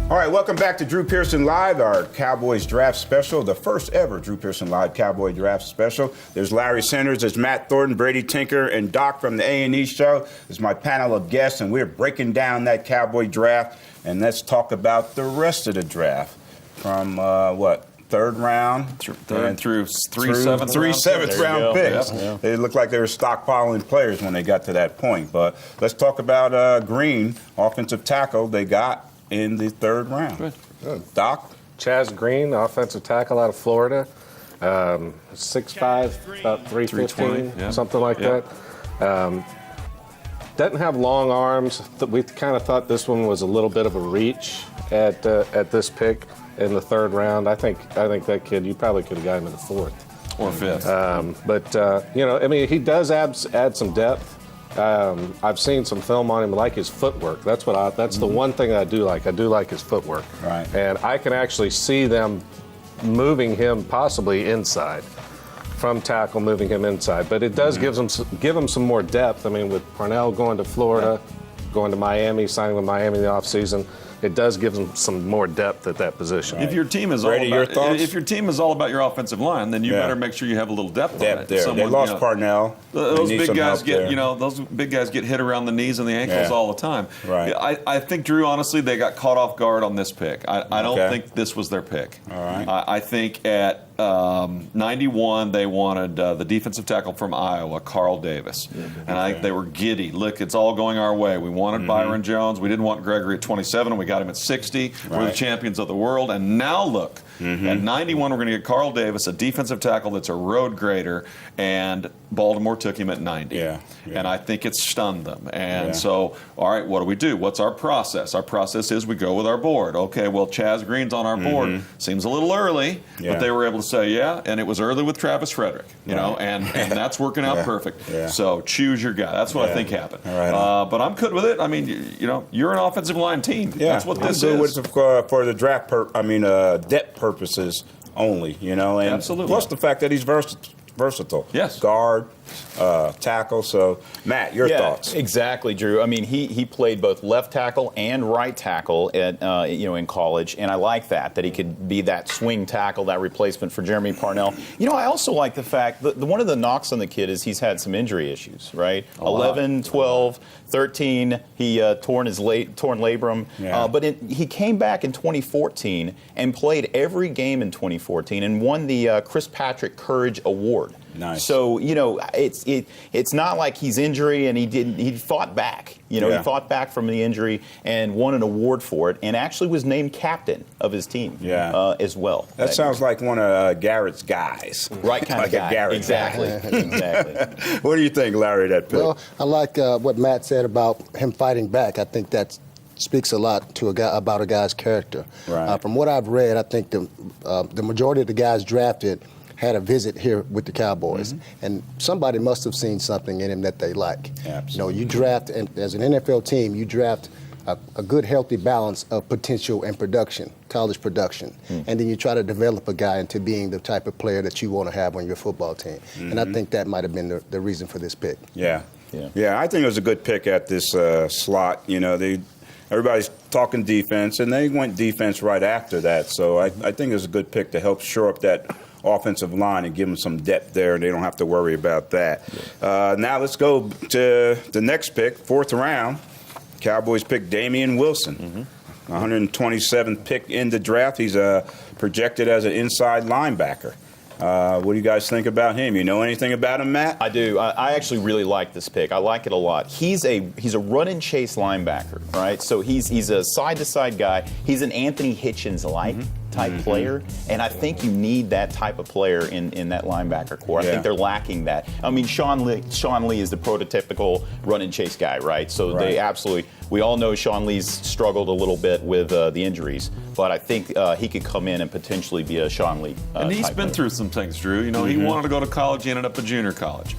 All right, welcome back to Drew Pearson Live, our Cowboys Draft Special, the first ever Drew Pearson Live Cowboy Draft Special. There's Larry Sanders, there's Matt Thornton, Brady Tinker, and Doc from the A&E Show. This is my panel of guests, and we're breaking down that Cowboy draft. And let's talk about the rest of the draft from, third round? Third through three seventh round picks. Yeah. They looked like they were stockpiling players when they got to that point. But let's talk about Green, offensive tackle they got in the third round. Good. Doc? Chaz Green, offensive tackle out of Florida. 6'5", about 315, something like that. Doesn't have long arms. We kind of thought this one was a little bit of a reach at this pick in the third round. I think that kid, you probably could have got him in the fourth or fifth. He does add some depth. I've seen some film on him. I like his footwork. That's the one thing I do like. I do like his footwork. Right. And I can actually see them moving him possibly inside, from tackle, moving him inside. But it does give him some more depth. I mean, with Parnell going to Florida, going to Miami, signing with Miami in the offseason, it does give them some more depth at that position. If your team is Brady, if your team is all about your offensive line, then you better make sure you have a little depth on it. There. They lost Parnell. Those big guys get hit around the knees and the ankles all the time. Right. I think, Drew, honestly, they got caught off guard on this pick. I don't think this was their pick. All right. I think at 91 they wanted the defensive tackle from Iowa, Carl Davis. And I think they were giddy. Look, it's all going our way. We wanted Byron Jones. We didn't want Gregory at 27, and we got him at 60. We're the champions of the world. And now look, at 91 we're going to get Carl Davis, a defensive tackle that's a road grader, and Baltimore took him at 90. And I think it stunned them. And so, all right, what do? What's our process? Our process is we go with our board. Okay, well, Chaz Green's on our board. Seems a little early, but they were able to say, and it was early with Travis Frederick, you know, and that's working out perfect. So choose your guy. That's what I think happened. But I'm good with it. I mean, you're an offensive line team. That's what this is. For the draft, depth purposes only, and absolutely. Plus the fact that he's versatile. Yes. Guard, tackle. So, Matt, your thoughts? Exactly, Drew. I mean, he played both left tackle and right tackle at in college, and I like that he could be that swing tackle, that replacement for Jeremy Parnell. I also like the fact that one of the knocks on the kid is he's had some injury issues, right? 11, 12, 13, he torn labrum. But he came back in 2014 and played every game in 2014 and won the Chris Patrick Courage Award. Nice. So it's not like he's injury and he fought back. He fought back from the injury and won an award for it, and actually was named captain of his team. As well. That sounds like one of Garrett's guys. Right kind like of guy. A Garrett exactly. Guy. Exactly. What do you think, Larry? That pick? Well, I like what Matt said about him fighting back. I think that speaks a lot to about a guy's character. Right. From what I've read, I think the majority of the guys drafted had a visit here with the Cowboys, and somebody must have seen something in him that they like. Absolutely. You draft, and as an NFL team, you draft a good, healthy balance of potential and production, college production, and then you try to develop a guy into being the type of player that you want to have on your football team. And I think that might have been the reason for this pick. Yeah, I think it was a good pick at this slot. Everybody's talking defense, and they went defense right after that. So I think it was a good pick to help shore up that offensive line and give them some depth there, and they don't have to worry about that. Now let's go to the next pick, fourth round. Cowboys pick Damian Wilson, 127th pick in the draft. He's projected as an inside linebacker. What do you guys think about him? You know anything about him, Matt? I do. I actually really like this pick. I like it a lot. He's a run and chase linebacker, right? So he's a side to side guy. He's an Anthony Hitchens-like type player, and I think you need that type of player in that linebacker core. I think they're lacking that. I mean, Sean Lee is the prototypical run and chase guy, right? So they absolutely. We all know Sean Lee's struggled a little bit with the injuries, but I think he could come in and potentially be a Sean Lee. And he's been through some things, Drew. He wanted to go to college, he ended up at junior college.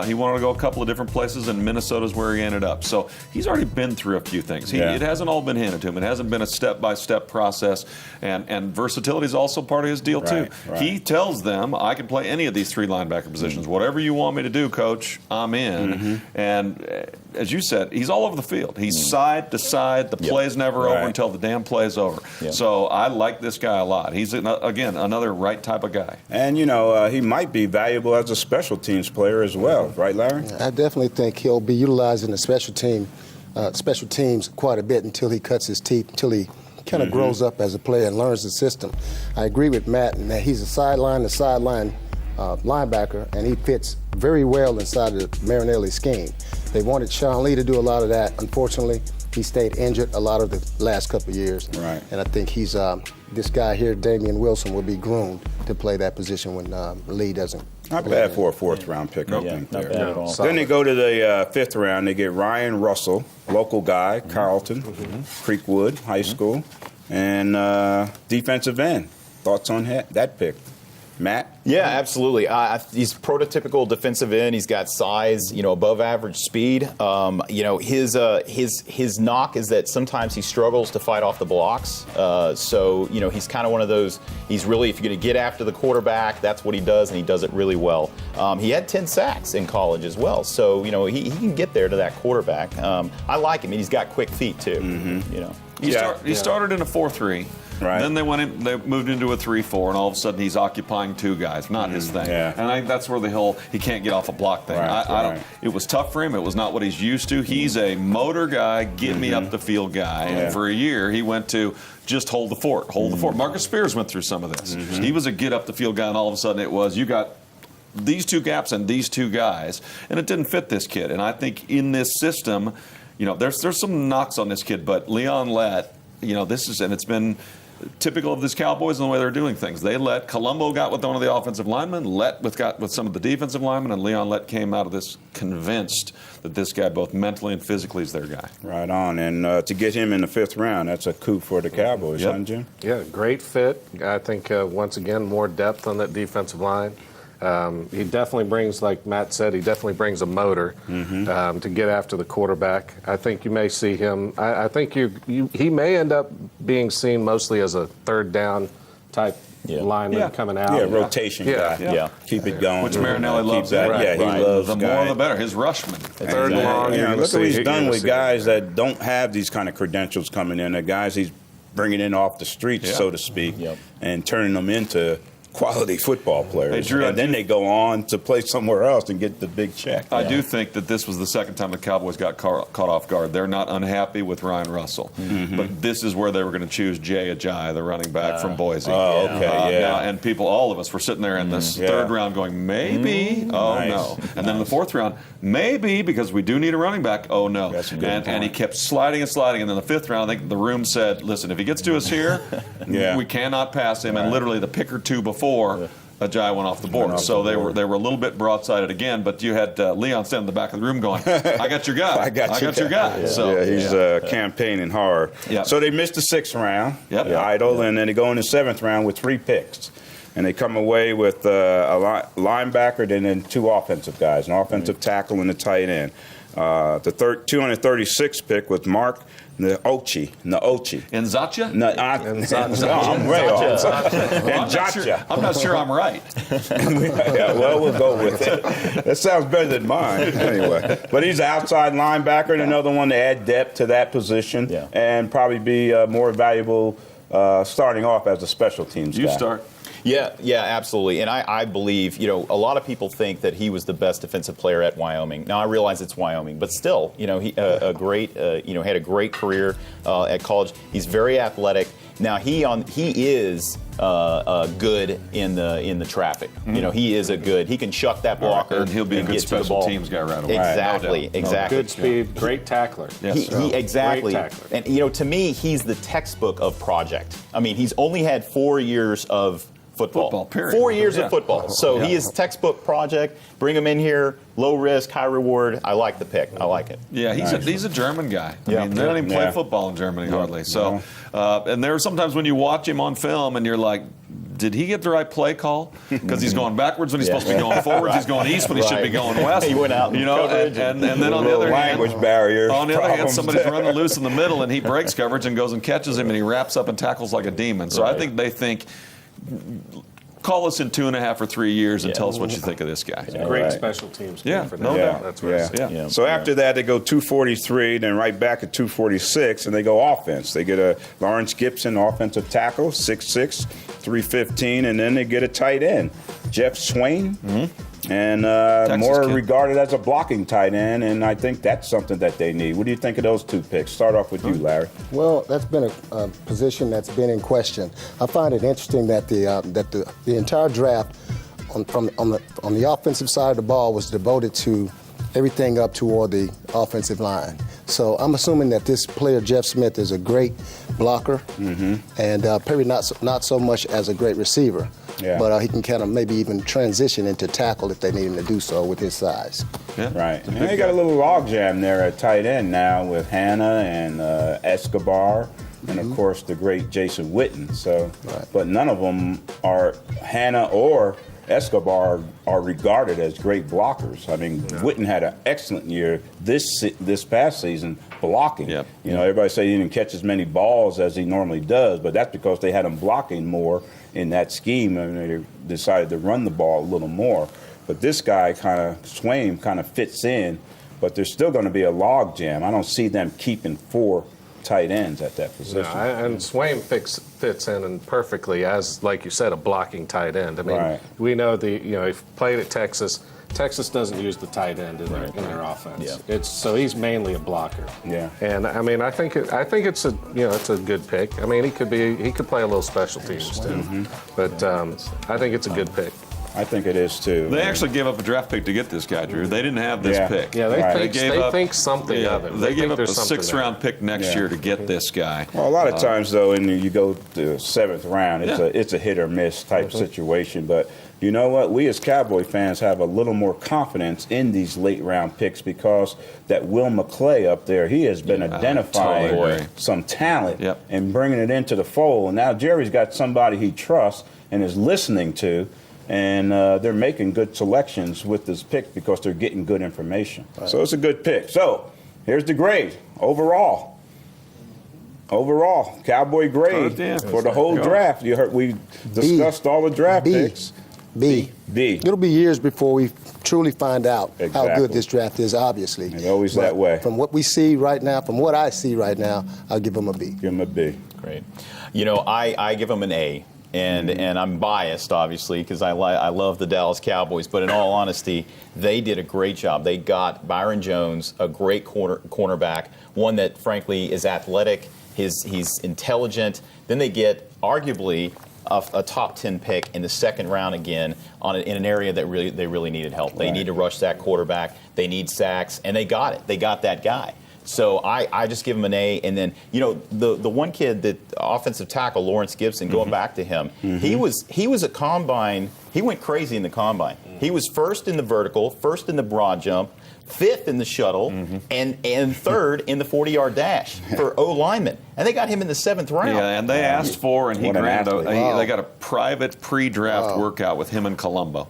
He wanted to go a couple of different places, and Minnesota's where he ended up. So he's already been through a few things. It hasn't all been handed to him. It hasn't been a step-by-step process, and versatility is also part of his deal, too. Right. He tells them, I can play any of these 3 linebacker positions. Whatever you want me to do, Coach, I'm in. And as you said, he's all over the field. He's side to side. The play's never over until the damn play's over. So I like this guy a lot. He's, again, another right type of guy. And, he might be valuable as a special teams player as well. Right, Larry? I definitely think he'll be utilized in the special teams quite a bit until he cuts his teeth, until he kind of grows up as a player and learns the system. I agree with Matt in that he's a sideline linebacker, and he fits very well inside the Marinelli scheme. They wanted Sean Lee to do a lot of that. Unfortunately, he stayed injured a lot of the last couple of years. Right. And I think he's this guy here, Damian Wilson, will be groomed to play that position when Lee doesn't. Not bad for a 4th-round pick, I think. not There. bad at all. Then they go to the 5th round. They get Ryan Russell, local guy, Carlton, Creekwood High School, and defensive end. Thoughts on that pick? Matt? Yeah, absolutely. He's prototypical defensive end. He's got size, above average speed. His knock is that sometimes he struggles to fight off the blocks. So he's kind of one of those. He's really, if you're going to get after the quarterback, that's what he does, and he does it really well. He had 10 sacks in college as well. So he can get there to that quarterback. I like him. He's got quick feet too. He started in a 4-3. Right. Then they moved into a 3-4, and all of a sudden he's occupying 2 guys. Not his thing. Yeah. And I think that's where the whole he can't get off a block thing. Right, It was tough for him. It was not what he's used to. He's a motor guy, get me up the field guy. And for a year he went to just hold the fort, hold the fort. Marcus Spears went through some of this. He was a get up the field guy, and all of a sudden it was you got these 2 gaps and these 2 guys, and it didn't fit this kid. And I think in this system, there's some knocks on this kid, but Leon Lett, it's been typical of this Cowboys and the way they're doing things. They let Colombo got with one of the offensive linemen, got with some of the defensive linemen, and Leon Lett came out of this convinced that this guy, both mentally and physically, is their guy. Right on. And to get him in the 5th round, that's a coup for the Cowboys, huh, Jim? Yeah, great fit. I think, once again, more depth on that defensive line. He definitely brings, like Matt said, a motor to get after the quarterback. I think you may see him. I think he may end up being seen mostly as a 3rd down type lineman coming out. Yeah, rotation guy. Yeah. Keep it going. Which Marinelli loves that. that. Yeah, he loves the guy. more the better. His rushman. 3rd and long. Look what he's done with guys that don't have these kind of credentials coming in. The guys he's bringing in off the streets, so to speak, and turning them into quality football players. Hey, Drew, and then they go on to play somewhere else and get the big check. I do think that this was the second time the Cowboys got caught off guard. They're not unhappy with Ryan Russell. But this is where they were going to choose Jay Ajayi, the running back from Boise. Oh, okay, Now, and all of us were sitting there in this 3rd round going, maybe, no. And then in the 4th round, maybe, because we do need a running back, oh, no. That's a good And he point. kept sliding and sliding. And then the 5th round, I think the room said, listen, if he gets to us here, we cannot pass him. And literally the pick or 2 before, Ajayi went off the board. So they were a little bit broadsided again, but you had Leon standing in the back of the room going, I got your guy. I got your guy. Yeah, So, he's campaigning hard. Yep. So they missed the 6th round, idle, and then they go in the 7th round with 3 picks. And they come away with a linebacker and then 2 offensive guys, an offensive tackle and a tight end. The 236th pick was Mark Naochi. Nzacha? No, I'm way off. Nzacha. I'm not sure I'm right. Yeah, well, we'll go with it. That sounds better than mine, anyway. But he's an outside linebacker and another one to add depth to that position and probably be more valuable starting off as a special teams guy. You start. Yeah, absolutely. And I believe, a lot of people think that he was the best defensive player at Wyoming. Now, I realize it's Wyoming, but still, he had a great career at college. He's very athletic. Now, he is good in the traffic. He is he can shuck that blocker. And he'll be a good special teams guy right away. Exactly. Good speed, great tackler. Yes, exactly. Great tackler. And, to me, he's the textbook of project. I mean, he's only had 4 years of football period. 4 years of football. So he is textbook project. Bring him in here, low risk, high reward. I like the pick. I like it. Yeah, he's a German guy. I mean, they don't even play football in Germany hardly. So, and there are sometimes when you watch him on film and you're like, did he get the right play call? Because he's going backwards when he's supposed to be going forwards. He's going east when he should be going west. He went out in coverage and then on the other hand, language barrier. on the other hand, problems somebody's there. running loose in the middle, and he breaks coverage and goes and catches him, and he wraps up and tackles like a demon. So I think they think, call us in 2.5 or 3 years and tell us what you think of this guy. Great right. special teams. Yeah, for no them. doubt. That's what I said. Yeah. So after that, they go 243, then right back at 246, and they go offense. They get a Lawrence Gibson offensive tackle, 6'6", 315, and then they get a tight end, Jeff Swain, and more kid. regarded as a blocking tight end, and I think that's something that they need. What do you think of those 2 picks? Start off with you, Larry. Well, that's been a position that's been in question. I find it interesting that the entire draft on the offensive side of the ball was devoted to everything up toward the offensive line. So I'm assuming that this player Jeff Smith is a great blocker, and probably not so much as a great receiver. Yeah. But he can kind of maybe even transition into tackle if they need him to do so with his size. Right. And they got a little logjam there at tight end now with Hannah and Escobar, and of course the great Jason Witten. So, but none of them are Hannah or Escobar are regarded as great blockers. I mean, Witten had an excellent year this past season blocking. Yep. You know, everybody say he didn't catch as many balls as he normally does, but that's because they had him blocking more in that scheme, and they decided to run the ball a little more. But this guy Swain kind of fits in, but there's still going to be a log jam. I don't see them keeping 4 tight ends at that position. And Swain fits in and perfectly as, like you said, a blocking tight end. I mean, we know he played at Texas. Texas doesn't use the tight end in their offense. Yeah. So he's mainly a blocker. Yeah. And I mean, I think it's a good pick. I mean, he could play a little special teams too. But I think it's a good pick. I think it is too. They actually gave up a draft pick to get this guy, Drew. They didn't have this pick. Yeah, they Right. think something of it. They gave think up a there's something 6th-round pick next year to get this guy. Well, a lot of times though, when you go to 7th round, it's a hit or miss type situation. But you know what? We as Cowboy fans have a little more confidence in these late round picks because that Will McClay up there, he has been identifying totally agree. some talent Yep. and bringing it into the fold. And now Jerry's got somebody he trusts and is listening to. And they're making good selections with this pick because they're getting good information. Right. So it's a good pick. So here's the grade overall. Cowboy grade for the whole draft. You heard we discussed all the draft picks. B. It'll be years before we truly find out how good this draft is, obviously. It's always that way. From what we see right now, from what I see right now, I'll give them a B. Give him a B. Great. You know, I give them an A. And I'm biased, obviously, because I love the Dallas Cowboys. But in all honesty, they did a great job. They got Byron Jones, a great cornerback, one that, frankly, is athletic. He's intelligent. Then they get, arguably, a top 10 pick in the 2nd round again in an area that they really needed help. They need to rush that quarterback. They need sacks. And they got it. They got that guy. So I just give him an A. And then, the one kid, that offensive tackle, Lawrence Gibson, going back to him, he was a combine. He went crazy in the combine. He was 1st in the vertical, 1st in the broad jump, 5th in the shuttle, and 3rd in the 40-yard dash for O-lineman. And they got him in the 7th round. Yeah, and they asked for, and he What an granted. athlete. They got a private pre-draft workout with him and Colombo,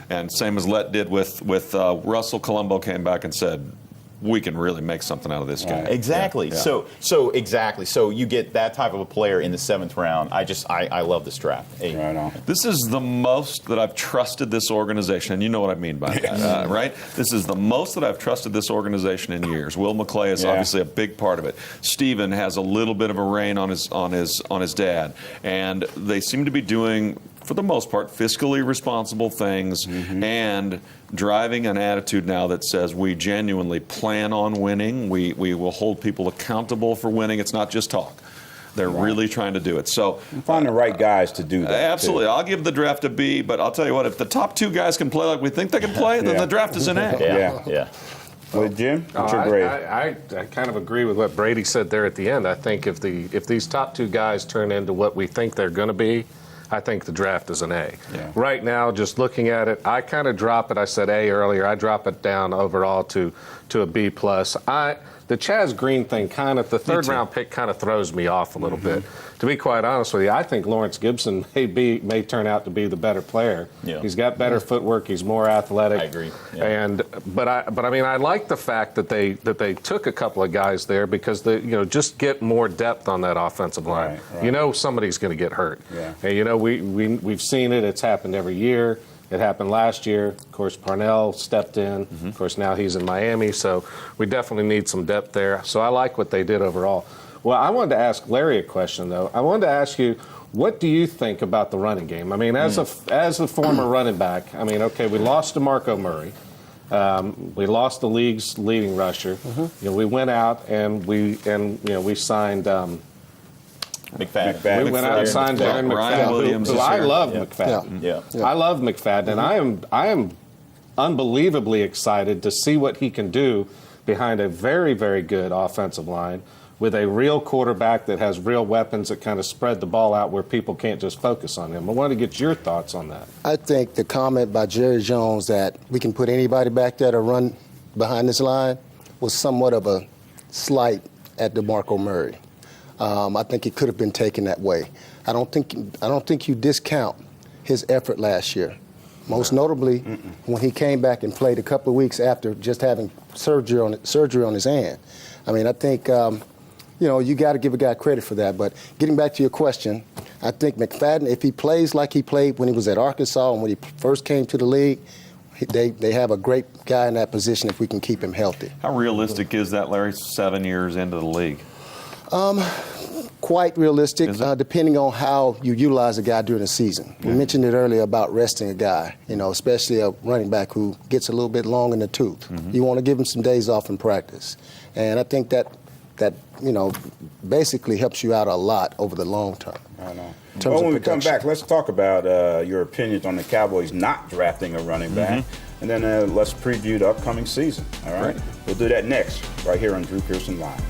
and same as Lett did with Russell. Colombo came back and said, we can really make something out of this guy. Exactly. Yeah. So exactly. So you get that type of a player in the 7th round. I love this draft. Right on. This is the most that I've trusted this organization, and you know what I mean by that, right? This is the most that I've trusted this organization in years. Will McClay is obviously a big part of it. Steven has a little bit of a rein on his dad, and they seem to be doing, for the most part, fiscally responsible things and driving an attitude now that says we genuinely plan on winning. We will hold people accountable for winning. It's not just talk. They're really trying to do it. So Find the right guys to do that. Absolutely. too. I'll give the draft a B, but I'll tell you what, if the top 2 guys can play like we think they can play, then the draft is an A. Yeah. Well, Jim, what's your grade? I kind of agree with what Brady said there at the end. I think if these top 2 guys turn into what we think they're going to be, I think the draft is an A. Yeah. Right now, just looking at it, I kind of drop it. I said A earlier. I drop it down overall to a B+. the Chaz Green thing the third round pick kind of throws me off a little bit. To be quite honest with you, I think Lawrence Gibson may turn out to be the better player. Yeah. He's got better footwork. He's more athletic. I agree. Yeah. But I mean, I like the fact that they took a couple of guys there because just get more depth on that offensive line. Right. Somebody's going to get hurt. Yeah. And we've seen it. It's happened every year. It happened last year. Of course, Parnell stepped in. Of course, now he's in Miami. So we definitely need some depth there. So I like what they did overall. Well, I wanted to ask Larry a question, though. I wanted to ask you, what do you think about the running game? I mean, as a former running back, I mean, okay, we lost DeMarco Murray. We lost the league's leading rusher. We went out and we signed. McFadden. We went out and signed Darren Ryan McFadden, Williams who is I here. love McFadden. Yeah. I love McFadden, and I am unbelievably excited to see what he can do behind a very, very good offensive line with a real quarterback that has real weapons that kind of spread the ball out where people can't just focus on him. I want to get your thoughts on that. I think the comment by Jerry Jones that we can put anybody back there to run behind this line was somewhat of a slight at DeMarco Murray. I think it could have been taken that way. I don't think you discount his effort last year. Most notably, when he came back and played a couple of weeks after just having surgery on his hand. I mean, I think you got to give a guy credit for that. But getting back to your question, I think McFadden, if he plays like he played when he was at Arkansas and when he first came to the league, they have a great guy in that position if we can keep him healthy. How realistic is that, Larry, 7 years into the league? Quite realistic, depending on how you utilize a guy during the season. We mentioned it earlier about resting a guy, especially a running back who gets a little bit long in the tooth. You want to give him some days off in practice. And I think that basically helps you out a lot over the long term. I know. terms Well, of when we come production. back, let's talk about your opinions on the Cowboys not drafting a running back. And then let's preview the upcoming season. All right? We'll do that next, right here on Drew Pearson Live.